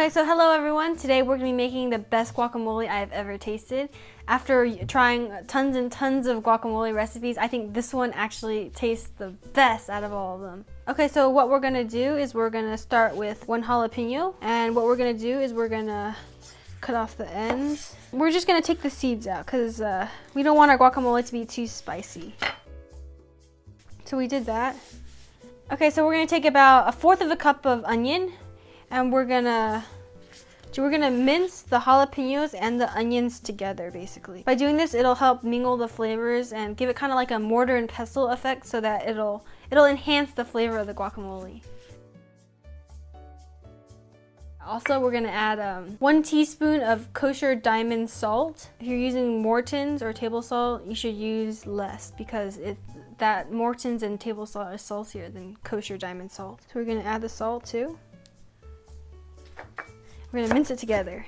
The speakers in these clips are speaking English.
Okay, so hello everyone. Today we're going to be making the best guacamole I've ever tasted. After trying tons and tons of guacamole recipes, I think this one actually tastes the best out of all of them. Okay, so what we're going to do is we're going to start with one jalapeno, and what we're going to do is we're going to cut off the ends. We're just going to take the seeds out because we don't want our guacamole to be too spicy. So we did that. Okay, so we're going to take about 1/4 of a cup of onion, and we're gonna mince the jalapenos and the onions together, basically. By doing this, it'll help mingle the flavors and give it kind of like a mortar and pestle effect, so that it'll enhance the flavor of the guacamole. Also, we're gonna add 1 teaspoon of kosher diamond salt. If you're using Morton's or table salt, you should use less because that Morton's and table salt is saltier than kosher diamond salt. So we're gonna add the salt too. We're gonna mince it together.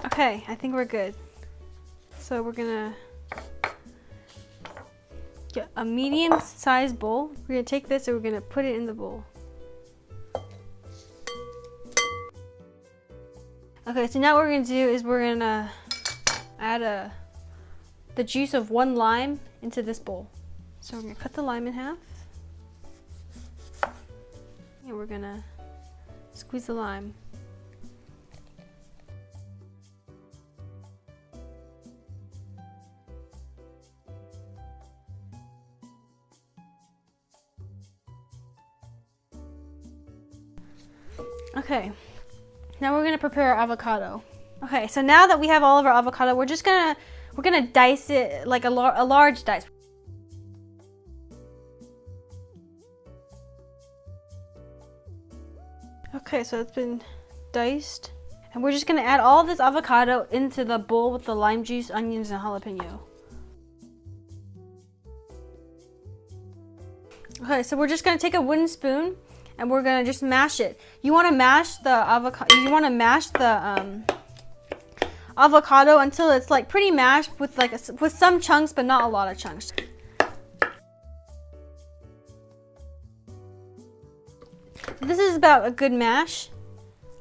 Okay, I think we're good. So we're gonna get a medium-sized bowl. We're gonna take this and we're gonna put it in the bowl. Okay, so now what we're gonna do is we're gonna add the juice of 1 lime into this bowl. So we're gonna cut the lime in half, and we're gonna squeeze the lime. Okay, now we're gonna prepare our avocado. Okay, so now that we have all of our avocado, we're gonna dice it like a large dice. Okay, so it's been diced, and we're just gonna add all of this avocado into the bowl with the lime juice, onions, and jalapeno. Okay, so we're just gonna take a wooden spoon and we're gonna just mash it. You wanna mash the avocado. You wanna mash the avocado until it's like pretty mashed with with some chunks, but not a lot of chunks. This is about a good mash.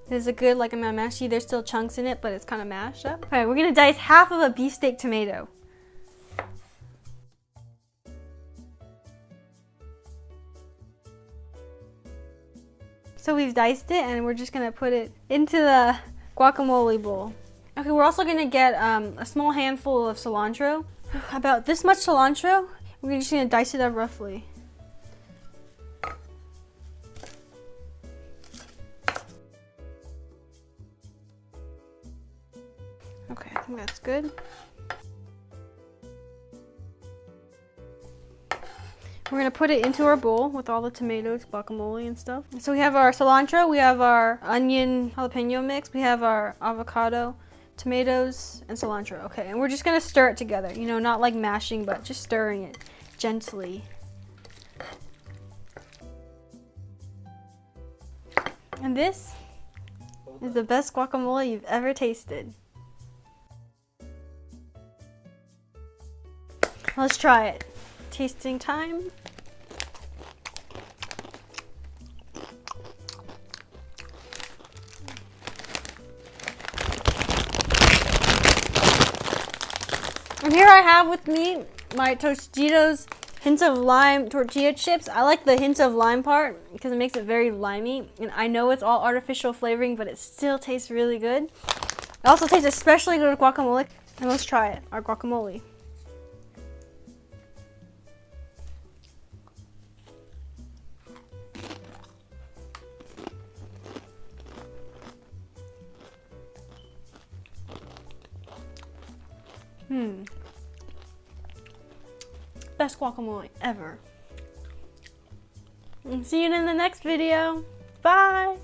This is a good amount of mash. See, there's still chunks in it, but it's kind of mashed up. Okay, we're gonna dice half of a beefsteak tomato. So we've diced it, and we're just gonna put it into the guacamole bowl. Okay, we're also gonna get a small handful of cilantro. About this much cilantro. We're just gonna dice it up roughly. Okay, I think that's good. We're gonna put it into our bowl with all the tomatoes, guacamole, and stuff. So we have our cilantro, we have our onion jalapeno mix, we have our avocado, tomatoes, and cilantro. Okay, and we're just gonna stir it together. You know, not like mashing, but just stirring it gently. And this is the best guacamole you've ever tasted. Let's try it. Tasting time. And here I have with me my Tostitos Hint of Lime tortilla chips. I like the hint of lime part because it makes it very limey. And I know it's all artificial flavoring, but it still tastes really good. It also tastes especially good with guacamole. And let's try it, our guacamole. Best guacamole ever. And see you in the next video. Bye.